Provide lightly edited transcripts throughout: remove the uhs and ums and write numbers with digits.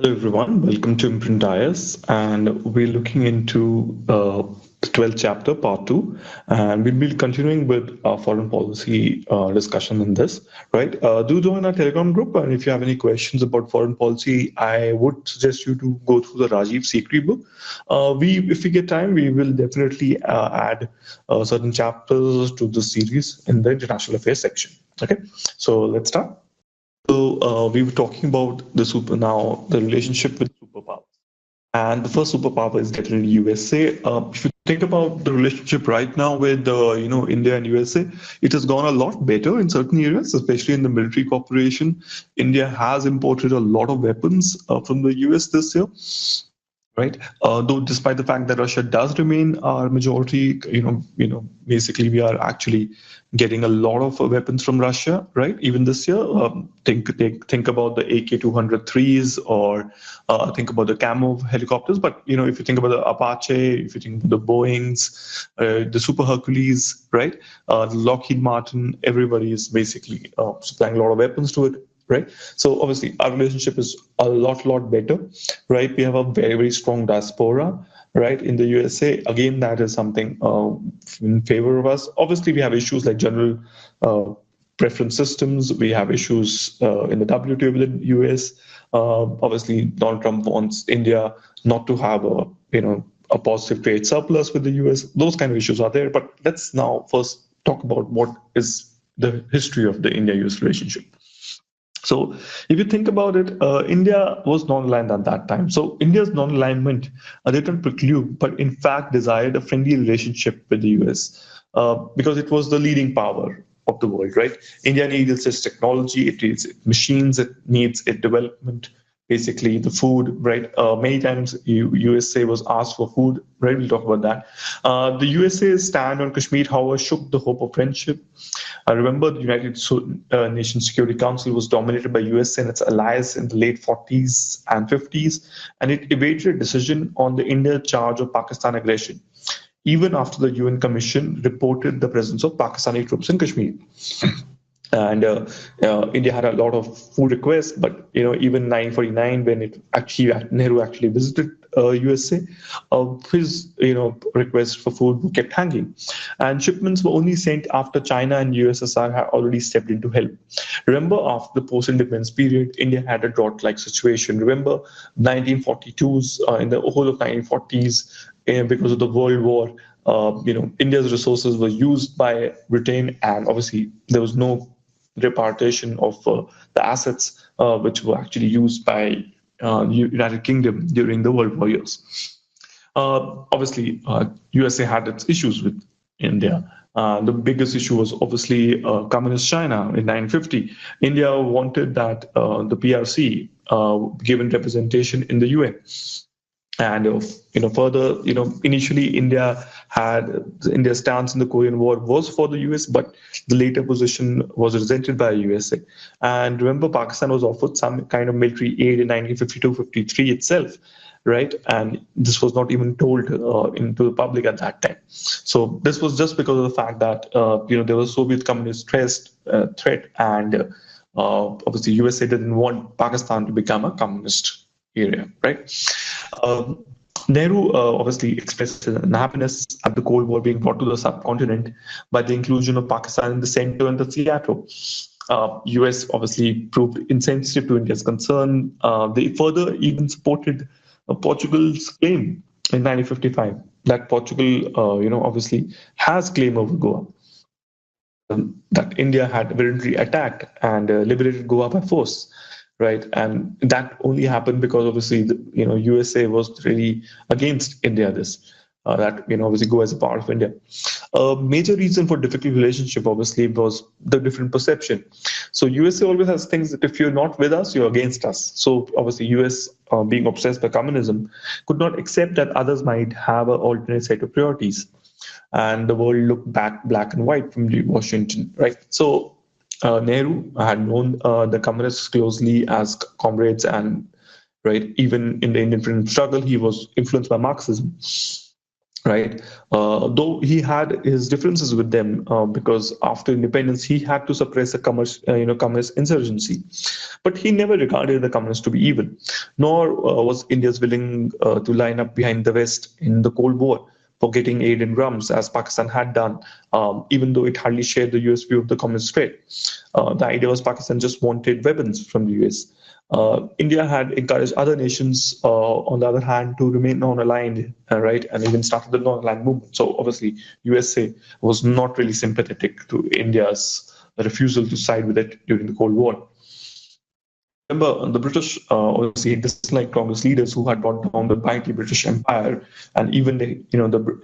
Hello, everyone. Welcome to IMPRINT, and we're looking into the 12th chapter, part two, and we'll be continuing with our foreign policy discussion in this. Right? Do join our Telegram group, and if you have any questions about foreign policy, I would suggest you to go through the Rajiv Sikri book. If we get time, we will definitely add certain chapters to the series in the international affairs section. Okay, so let's start. We were talking about the relationship with superpowers. And the first superpower is definitely USA. If you think about the relationship right now with India and USA, it has gone a lot better in certain areas, especially in the military cooperation. India has imported a lot of weapons from the US this year, right? Though, despite the fact that Russia does remain our majority, basically we are actually getting a lot of weapons from Russia, right? Even this year, think about the AK-203s or think about the Camo helicopters. But if you think about the Apache, if you think about the Boeings, the Super Hercules, right? The Lockheed Martin, everybody is basically supplying a lot of weapons to it. Right. So obviously our relationship is a lot better, right? We have a very strong diaspora, right, in the USA. Again, that is something in favor of us. Obviously, we have issues like general preference systems. We have issues in the WTO with the US. Obviously, Donald Trump wants India not to have a positive trade surplus with the US. Those kind of issues are there. But let's now first talk about what is the history of the India-US relationship. So if you think about it, India was non-aligned at that time. So India's non-alignment didn't preclude, but in fact desired a friendly relationship with the US because it was the leading power of the world, right? India needs its technology, it needs its machines, it needs its development, basically the food, right? Many times USA was asked for food, right? We'll talk about that. The USA's stand on Kashmir, however, shook the hope of friendship. I remember the United Nations Security Council was dominated by US and its allies in the late 40s and 50s, and it evaded a decision on the India charge of Pakistan aggression, even after the UN Commission reported the presence of Pakistani troops in Kashmir. And India had a lot of food requests, but even 1949, when Nehru actually visited USA, his requests for food kept hanging, and shipments were only sent after China and USSR had already stepped in to help. Remember, after the post-independence period, India had a drought-like situation. Remember, 1942s in the whole of 1940s, because of the World War. India's resources were used by Britain, and obviously there was no repartition of the assets which were actually used by United Kingdom during the World War years. Obviously, USA had its issues with India. The biggest issue was obviously communist China in 1950. India wanted that the PRC given representation in the UN. And further, initially India's stance in the Korean War was for the US, but the later position was resented by USA. And remember, Pakistan was offered some kind of military aid in 1952-53 itself, right? And this was not even told into the public at that time. So this was just because of the fact that there was Soviet communist threat, and obviously USA didn't want Pakistan to become a communist area, right? Nehru obviously expressed his unhappiness at the Cold War being brought to the subcontinent by the inclusion of Pakistan in the center and the Seattle. US obviously proved insensitive to India's concern. They further even supported Portugal's claim in 1955 that Portugal, obviously has claim over Goa. That India had voluntarily attacked and liberated Goa by force, right? And that only happened because obviously USA was really against India. That obviously Goa is a part of India. A major reason for difficult relationship obviously was the different perception. So USA always has things that if you're not with us, you're against us. So obviously US, being obsessed by communism, could not accept that others might have an alternate set of priorities, and the world looked back black and white from Washington, right? So Nehru had known the communists closely as comrades, and right, even in the Indian freedom struggle, he was influenced by Marxism. right? Though he had his differences with them, because after independence he had to suppress the communist insurgency, but he never regarded the communists to be evil, nor was India's willing to line up behind the West in the Cold War for getting aid in drums, as Pakistan had done, even though it hardly shared the US view of the communist threat. The idea was Pakistan just wanted weapons from the US. India had encouraged other nations, on the other hand, to remain non-aligned, right, and even started the non-aligned movement. So obviously, USA was not really sympathetic to India's refusal to side with it during the Cold War. Remember, the British obviously disliked Congress leaders who had brought down the mighty British Empire, and even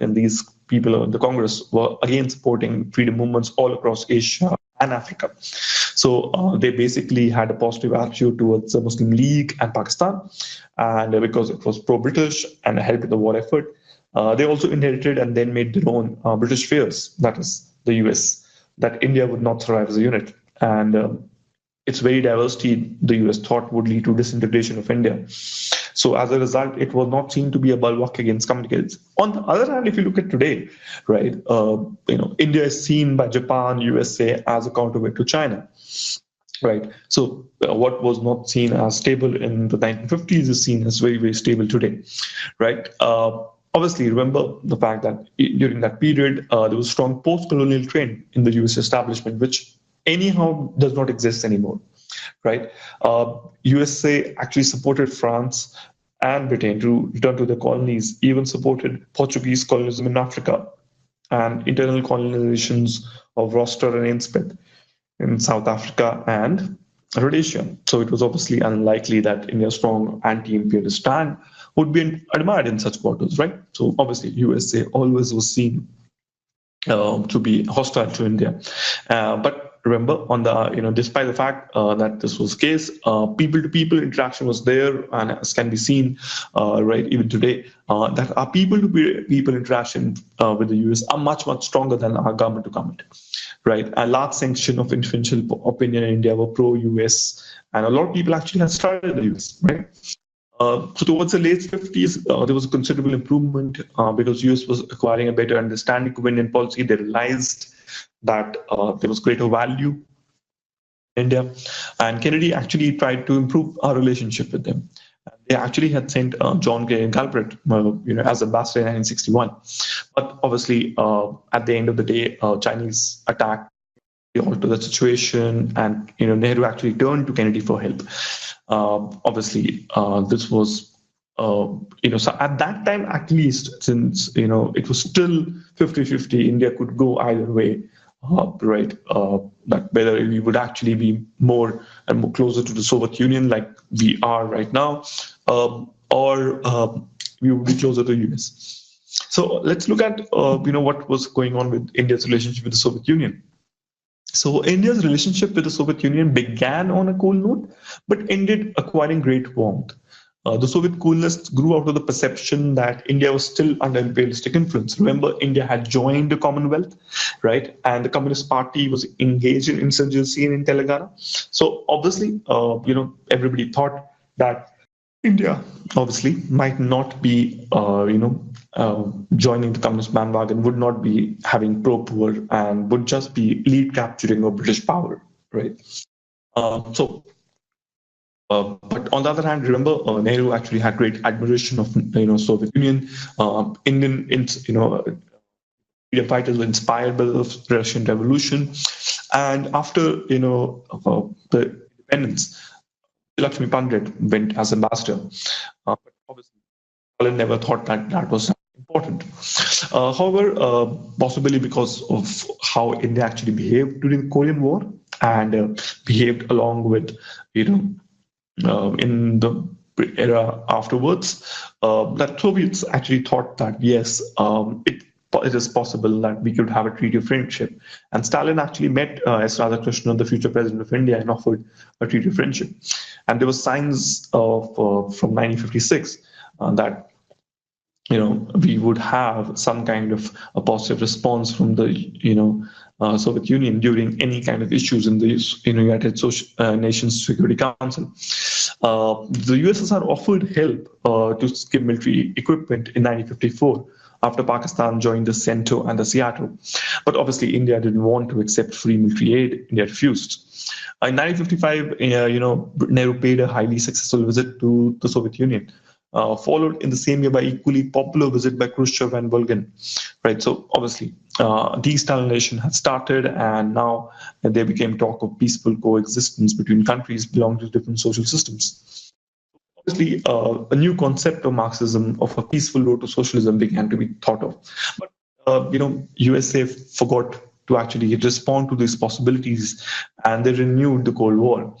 and these people in the Congress were again supporting freedom movements all across Asia and Africa. So they basically had a positive attitude towards the Muslim League and Pakistan, and because it was pro-British and helped in the war effort, they also inherited and then made their own British fears, that is the US, that India would not survive as a unit, and its very diversity, the US thought, would lead to disintegration of India. So as a result, it was not seen to be a bulwark against communicators. On the other hand, if you look at today, right, India is seen by Japan, USA as a counterweight to China. Right. So what was not seen as stable in the 1950s is seen as very, very stable today. Right. Obviously, remember the fact that during that period, there was strong post-colonial trend in the US establishment, which anyhow does not exist anymore, right? USA actually supported France and Britain to return to their colonies, even supported Portuguese colonialism in Africa and internal colonizations of Roster and Inspeth in South Africa and Rhodesia. So it was obviously unlikely that India's strong anti-imperialist stand would be admired in such quarters, right? So obviously USA always was seen to be hostile to India. But remember, despite the fact that this was the case, people-to-people interaction was there, and as can be seen, right, even today, that our people-to-people interaction with the US are much, much stronger than our government-to-government, right? A large section of influential opinion in India were pro-US, and a lot of people actually had started in the US, right? So towards the late 50s, there was a considerable improvement because US was acquiring a better understanding of Indian policy. They realized that there was greater value in India, and Kennedy actually tried to improve our relationship with them. They actually had sent John Galbraith, as ambassador in 1961. But obviously, at the end of the day, Chinese attacked alter the situation, and Nehru actually turned to Kennedy for help. Obviously, this was so at that time, at least, since it was still 50-50, India could go either way, right? That whether we would actually be more and more closer to the Soviet Union like we are right now, or we would be closer to the US. So let's look at what was going on with India's relationship with the Soviet Union. So India's relationship with the Soviet Union began on a cold note, but ended acquiring great warmth. The Soviet coolness grew out of the perception that India was still under imperialistic influence. Remember, India had joined the Commonwealth, right? And the Communist Party was engaged in insurgency in Telangana. So obviously, everybody thought that India obviously might not be, joining the communist bandwagon, would not be having pro-poor, and would just be lead capturing of British power, right? But on the other hand, remember, Nehru actually had great admiration of Soviet Union, freedom fighters were inspired by the Russian Revolution, and after the independence, Lakshmi Pandit went as ambassador. But obviously, Stalin never thought that that was important. However, possibly because of how India actually behaved during the Korean War and behaved along with, in the era afterwards, that Soviets actually thought that yes, it is possible that we could have a treaty of friendship. And Stalin actually met S. Radhakrishnan, the future president of India, and offered a treaty of friendship. And there were signs of from 1956 that we would have some kind of a positive response from the Soviet Union during any kind of issues in the United Nations Security Council. The USSR offered help to give military equipment in 1954 after Pakistan joined the CENTO and the SEATO. But obviously, India didn't want to accept free military aid. India refused. In 1955, Nehru paid a highly successful visit to the Soviet Union, followed in the same year by equally popular visit by Khrushchev and Volgin. Right. So obviously, de-Stalinization had started, and now there became talk of peaceful coexistence between countries belonging to different social systems. Obviously, a new concept of Marxism, of a peaceful road to socialism, began to be thought of. But USA forgot to actually respond to these possibilities, and they renewed the Cold War.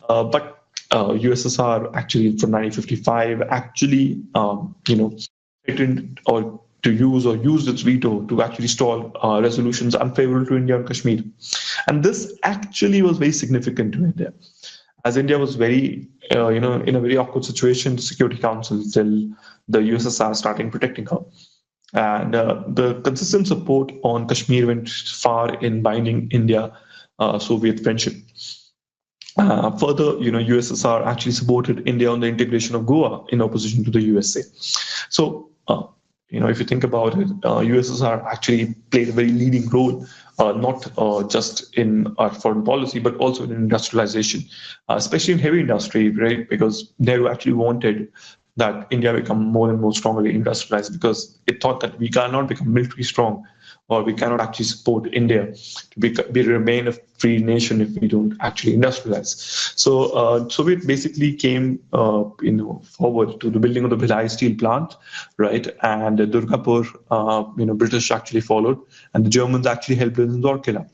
But USSR actually, from 1955, actually, threatened or to use or used its veto to actually stall resolutions unfavorable to India and Kashmir. And this actually was very significant to India, as India was very, in a very awkward situation. The Security Council till the USSR starting protecting her. And the consistent support on Kashmir went far in binding India-Soviet friendship. Further, USSR actually supported India on the integration of Goa in opposition to the USA. So, if you think about it, USSR actually played a very leading role, not just in our foreign policy, but also in industrialization, especially in heavy industry, right? Because Nehru actually wanted that India become more and more strongly industrialized, because it thought that we cannot become military strong, or we cannot actually support India to remain a free nation if we don't actually industrialize. So Soviet basically came forward to the building of the Bhilai steel plant, right? And Durgapur, British actually followed, and the Germans actually helped in Rourkela.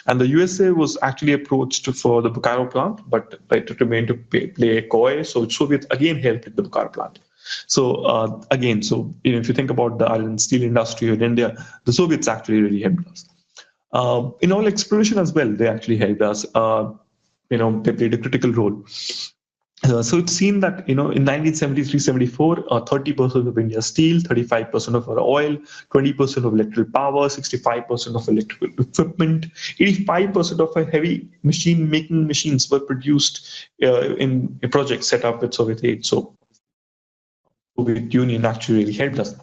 And the USA was actually approached for the Bokaro plant, but it remained to play coy. So Soviets again helped with the Bokaro plant. So if you think about the iron and steel industry in India, the Soviets actually really helped us. In oil exploration as well, they actually helped us. They played a critical role. So it's seen that, in 1973-74, 30% of India's steel, 35% of our oil, 20% of electrical power, 65% of electrical equipment, 85% of our heavy making machines were produced in a project set up with Soviet aid. So Soviet Union actually really helped us.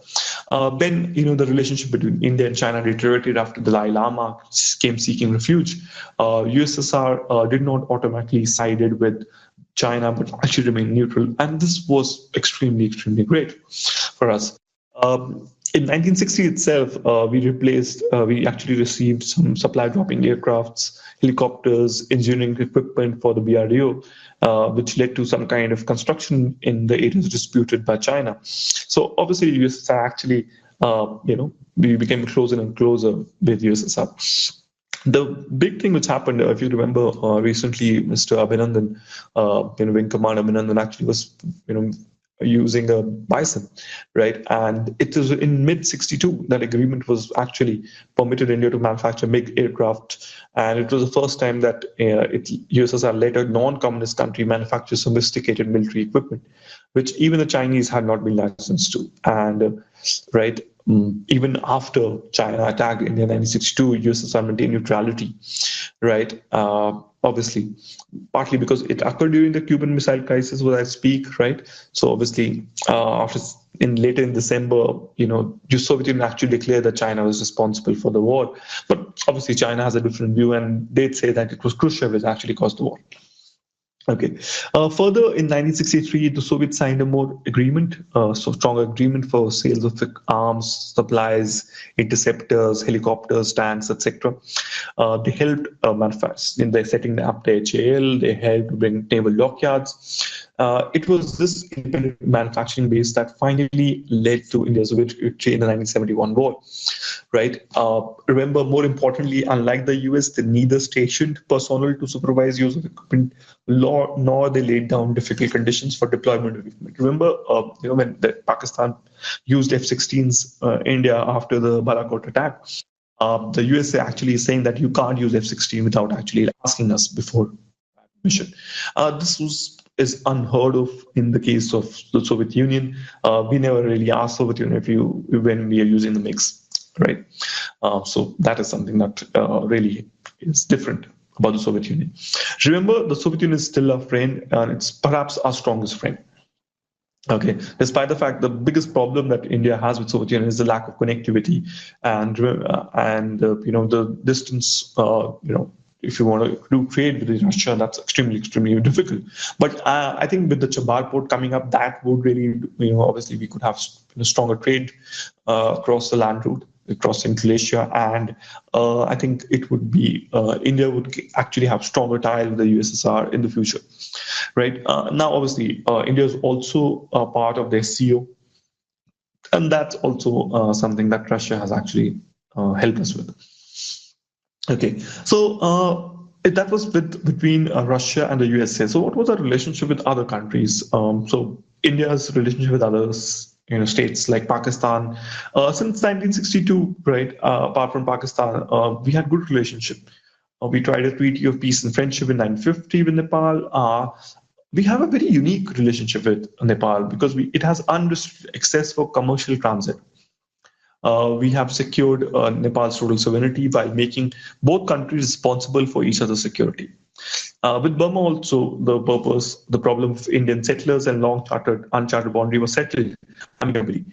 Then, the relationship between India and China deteriorated after the Dalai Lama came seeking refuge. USSR did not automatically sided with China, but actually remained neutral. And this was extremely, extremely great for us. In 1960 itself, we actually received some supply dropping aircrafts, helicopters, engineering equipment for the BRDO, which led to some kind of construction in the areas disputed by China. So obviously, USSR actually, we became closer and closer with USSR. The big thing which happened, if you remember, recently, Mr. Abhinandan, Wing Commander Abhinandan actually was, using a Bison, right? And it was in mid-62 that agreement was actually permitted India to manufacture MiG aircraft. And it was the first time that USSR let a non-communist country manufacture sophisticated military equipment, which even the Chinese had not been licensed to. And, even after China attacked India in 1962, USSR maintained neutrality, right? Obviously, partly because it occurred during the Cuban Missile Crisis, as I speak, right? So obviously, later in December, Soviet Union actually declared that China was responsible for the war. But obviously, China has a different view, and they'd say that it was Khrushchev which actually caused the war. Okay. Further, in 1963, the Soviets signed a more stronger agreement for sales of arms, supplies, interceptors, helicopters, tanks, etc. They helped manufacture in setting up the HAL. They helped bring naval dockyards. It was this independent manufacturing base that finally led to India's victory in the 1971 war. Right. Remember, more importantly, unlike the US, they neither stationed personnel to supervise use of equipment, nor they laid down difficult conditions for deployment of equipment. Remember, when Pakistan used F-16s India after the Balakot attack, the USA actually is saying that you can't use F-16 without actually asking us before mission. This is unheard of in the case of the Soviet Union. We never really asked Soviet Union when we are using the mix. Right, so that is something that really is different about the Soviet Union. Remember, the Soviet Union is still our friend, and it's perhaps our strongest friend. Okay, despite the fact the biggest problem that India has with Soviet Union is the lack of connectivity and the distance. If you want to do trade with Russia, that's extremely difficult. But I think with the Chabar port coming up, that would really obviously we could have stronger trade across the land route across Central Asia, and I think it would be India would actually have stronger ties with the USSR in the future, right? Now, obviously, India is also a part of the SCO, and that's also something that Russia has actually helped us with. Okay, so that was between Russia and the USA. So, what was our relationship with other countries? So, India's relationship with others, states like Pakistan, since 1962, right? Apart from Pakistan, we had good relationship. We tried a treaty of peace and friendship in 1950 with Nepal. We have a very unique relationship with Nepal because it has unrestricted access for commercial transit. We have secured Nepal's total sovereignty by making both countries responsible for each other's security. With Burma also, the problem of Indian settlers and long uncharted boundary was settled amicably.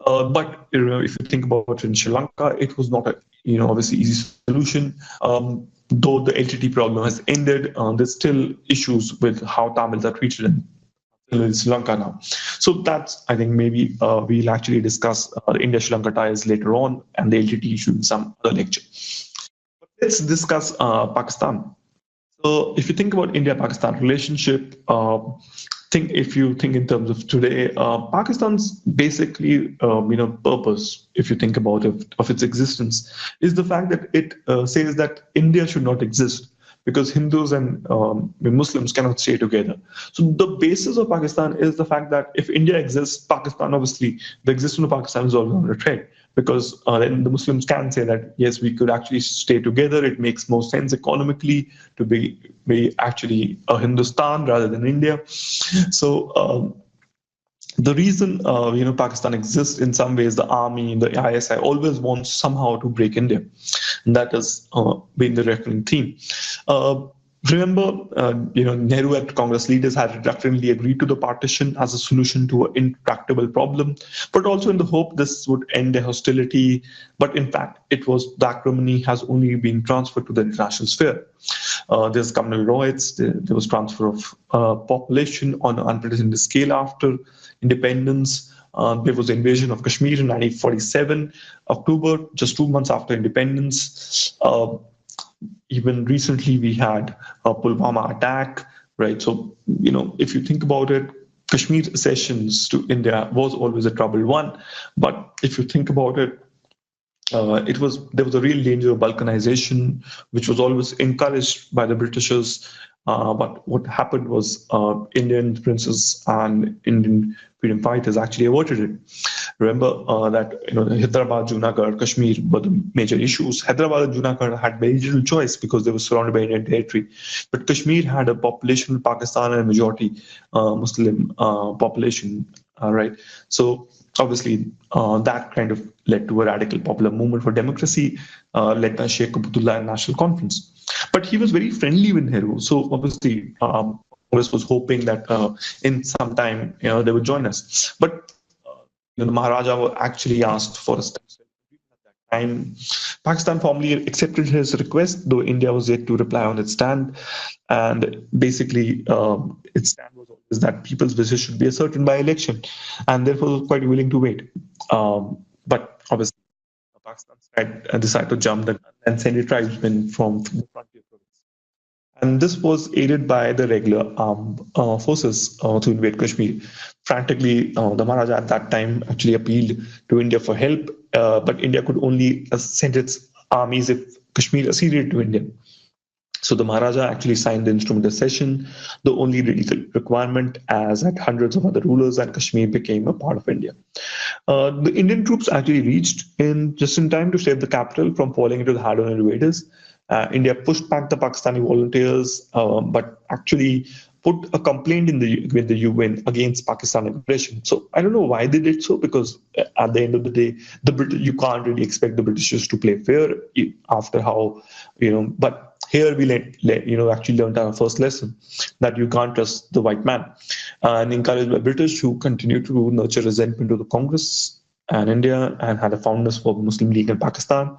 But if you think about it in Sri Lanka, it was not a obviously easy solution. Though the LTT problem has ended, there's still issues with how Tamils are treated in Sri Lanka now. So that's, I think, maybe we'll actually discuss India-Sri Lanka ties later on and the LTT issue in some other lecture. But let's discuss Pakistan. So if you think about India-Pakistan relationship, if you think in terms of today, Pakistan's basically, purpose, if you think about it, of its existence, is the fact that it says that India should not exist because Hindus and Muslims cannot stay together. So the basis of Pakistan is the fact that if India exists, Pakistan, obviously, the existence of Pakistan is always under threat because then the Muslims can say that, yes, we could actually stay together. It makes more sense economically to be actually a Hindustan rather than India. So the reason Pakistan exists in some ways, the army, the ISI always wants somehow to break India, and that has been the recurring theme. Remember, Nehru and Congress leaders had reluctantly agreed to the partition as a solution to an intractable problem, but also in the hope this would end the hostility. But in fact, the acrimony has only been transferred to the international sphere. There's communal riots, there was transfer of population on an unprecedented scale after independence. There was the invasion of Kashmir in 1947, October, just 2 months after independence. Even recently, we had a Pulwama attack, right? So, if you think about it, Kashmir accessions to India was always a troubled one. But if you think about it, there was a real danger of balkanization, which was always encouraged by the Britishers. But what happened was Indian princes and Indian freedom fighters actually averted it. Remember that Hyderabad, Junagadh, Kashmir were the major issues. Hyderabad and Junagadh had very little choice because they were surrounded by Indian territory. But Kashmir had a population of Pakistan and a majority Muslim population, right? So obviously, that kind of led to a radical popular movement for democracy led by Sheikh Abdullah and National Conference. But he was very friendly with Nehru. So obviously, Congress was hoping that in some time, they would join us. But the Maharaja actually asked for a stem cell at that time. Pakistan formally accepted his request, though India was yet to reply on its stand. And basically, its stand was always that people's wishes should be ascertained by election, and therefore was quite willing to wait. But obviously, Pakistan decided to jump the gun and send a tribesmen from the frontier province. And this was aided by the regular armed forces to invade Kashmir. Frantically, the Maharaja at that time actually appealed to India for help, but India could only send its armies if Kashmir acceded to India. So the Maharaja actually signed the instrument of cession, the only legal requirement, as had hundreds of other rulers, and Kashmir became a part of India. The Indian troops actually reached just in time to save the capital from falling into the hands of invaders. India pushed back the Pakistani volunteers, but actually put a complaint with the UN against Pakistan aggression. So I don't know why they did so, because at the end of the day, you can't really expect the Britishers to play fair after how, but here we actually learned our first lesson that you can't trust the white man. and encouraged by British, who continued to nurture resentment to the Congress and India, and had a fondness for Muslim League in Pakistan.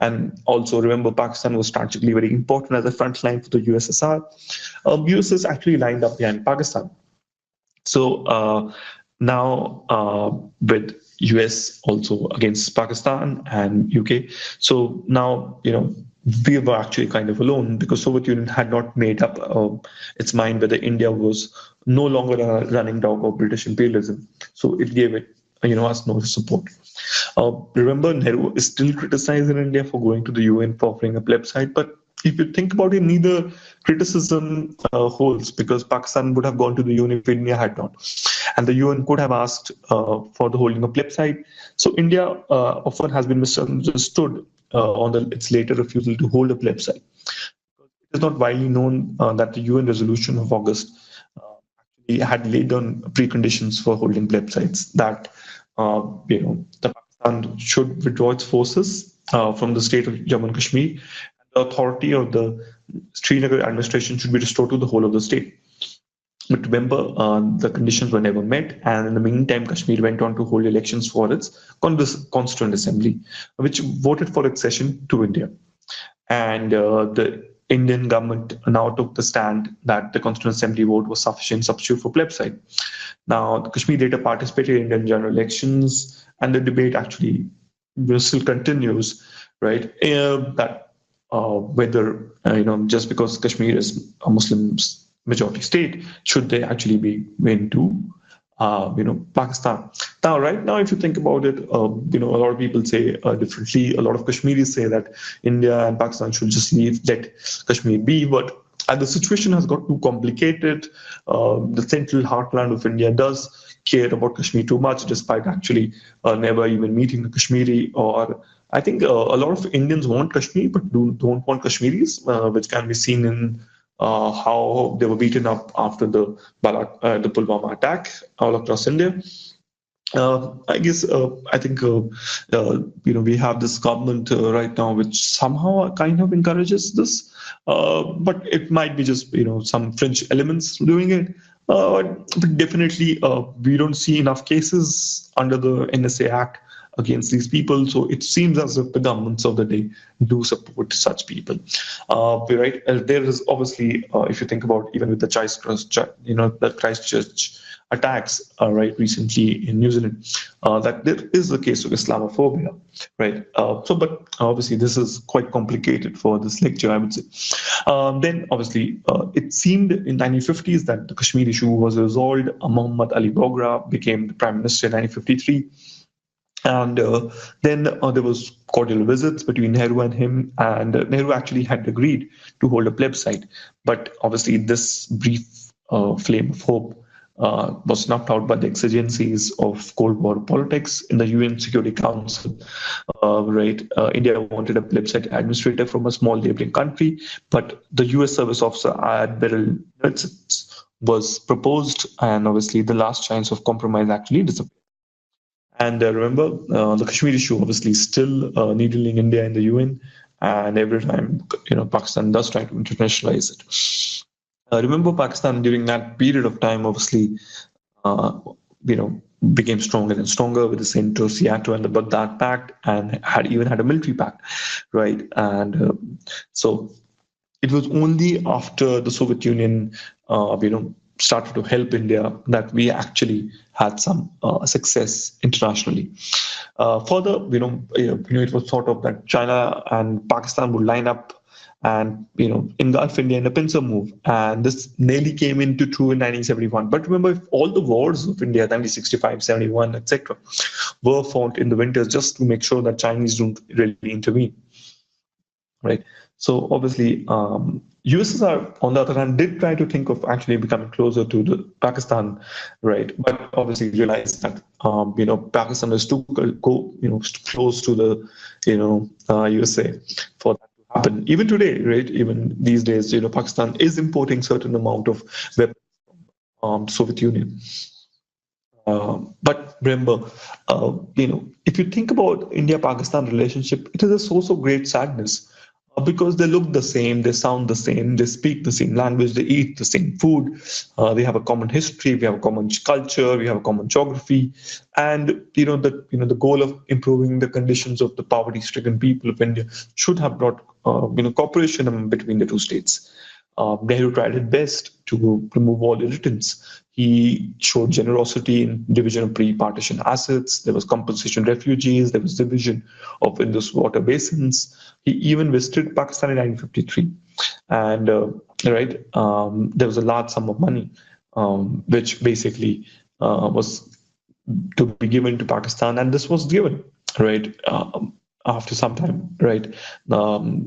And also remember, Pakistan was strategically very important as a front line for the USSR. USS actually lined up behind Pakistan. So now with US also against Pakistan and UK, so now we were actually kind of alone, because Soviet Union had not made up its mind whether India was no longer a running dog of British imperialism. So it gave it us no support. Remember, Nehru is still criticized in India for going to the UN for offering a plebiscite, but if you think about it, neither criticism holds, because Pakistan would have gone to the UN if India had not. And the UN could have asked for the holding of plebiscite. So India often has been misunderstood on its later refusal to hold a plebiscite. It is not widely known that the UN resolution of August actually had laid down preconditions for holding plebiscites, that the Pakistan should withdraw its forces from the state of Jammu and Kashmir. The authority of the Srinagar administration should be restored to the whole of the state. But remember, the conditions were never met, and in the meantime, Kashmir went on to hold elections for its Constituent Assembly, which voted for accession to India. And the Indian government now took the stand that the Constituent Assembly vote was sufficient substitute for plebiscite. Now, Kashmir later participated in Indian general elections, and the debate actually still continues, right? That whether just because Kashmir is a Muslim majority state, should they actually be into Pakistan? Now, right now, if you think about it, a lot of people say differently. A lot of Kashmiris say that India and Pakistan should just let Kashmir be, but as the situation has got too complicated, the central heartland of India does care about Kashmir too much, despite actually never even meeting a Kashmiri. Or I think a lot of Indians want Kashmir, but don't want Kashmiris, which can be seen in how they were beaten up after the Pulwama attack all across India. I think we have this government right now which somehow kind of encourages this, but it might be just some French elements doing it. But definitely, we don't see enough cases under the NSA Act against these people. So it seems as if the governments of the day do support such people. Right? There is obviously, if you think about even with the Christchurch attacks, right, recently in New Zealand, that there is a case of Islamophobia, right? But obviously this is quite complicated for this lecture, I would say. Then obviously it seemed in 1950s that the Kashmir issue was resolved. Muhammad Ali Bogra became the Prime Minister in 1953. And then there was cordial visits between Nehru and him, and Nehru actually had agreed to hold a plebiscite. But obviously this brief flame of hope was snuffed out by the exigencies of Cold War politics in the UN Security Council. Right, India wanted a plebiscite administrator from a small neighboring country, but the US service officer Admiral was proposed, and obviously the last chance of compromise actually disappeared. And remember, the Kashmir issue obviously still needling India in the UN, and every time Pakistan does try to internationalize it. Remember, Pakistan during that period of time obviously became stronger and stronger with the Centro-Seato and the Baghdad Pact, and had a military pact, right? And so it was only after the Soviet Union, started to help India that we actually had some success internationally. Further, it was sort of that China and Pakistan would line up and engulf India in a pincer move, and this nearly came into true in 1971. But remember, if all the wars of India, 1965, 71, etc., were fought in the winters just to make sure that Chinese don't really intervene, right? So obviously, USSR, on the other hand, did try to think of actually becoming closer to the Pakistan, right? But obviously realized that Pakistan is too close to the USA for that to happen. Even today, right? Even these days, Pakistan is importing certain amount of weapons from Soviet Union. But remember, if you think about India-Pakistan relationship, it is a source of great sadness. because they look the same, they sound the same, they speak the same language, they eat the same food, they have a common history, we have a common culture, we have a common geography, and the goal of improving the conditions of the poverty-stricken people of India should have brought cooperation between the two states. Nehru tried his best to remove all irritants. He showed generosity in division of pre-partition assets. There was compensation to refugees. There was division of Indus water basins. He even visited Pakistan in 1953, and there was a large sum of money, which basically was to be given to Pakistan, and this was given right. After some time, right?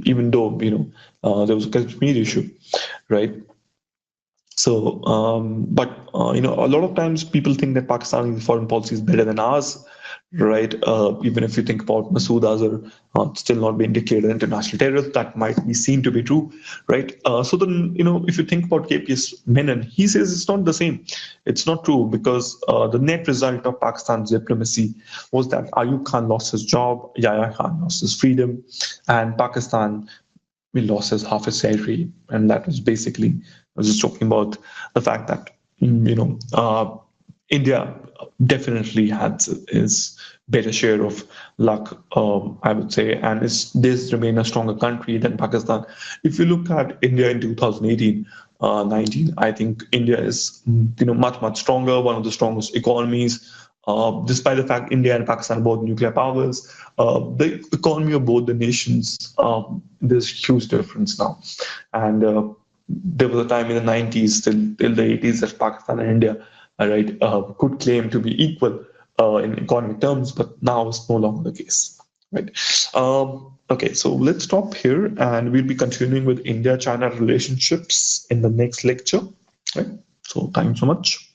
Even though there was a Kashmir issue, right? So, a lot of times people think that Pakistani foreign policy is better than ours, right? Even if you think about Masood Azhar still not being declared an international terrorist, that might be seen to be true, right? So then, if you think about KPS Menon, he says it's not the same. It's not true because the net result of Pakistan's diplomacy was that Ayub Khan lost his job, Yahya Khan lost his freedom, and Pakistan we lost half his salary, and that was basically I was just talking about the fact that India definitely had his better share of luck, I would say, and this remain a stronger country than Pakistan. If you look at India in 2018. 19, I think India is much stronger, one of the strongest economies. Despite the fact India and Pakistan are both nuclear powers, the economy of both the nations, there's huge difference now. And there was a time in the 90s till the 80s that Pakistan and India could claim to be equal in economic terms, but now it's no longer the case. Right. Okay, so let's stop here, and we'll be continuing with India-China relationships in the next lecture. Right. So thank you so much.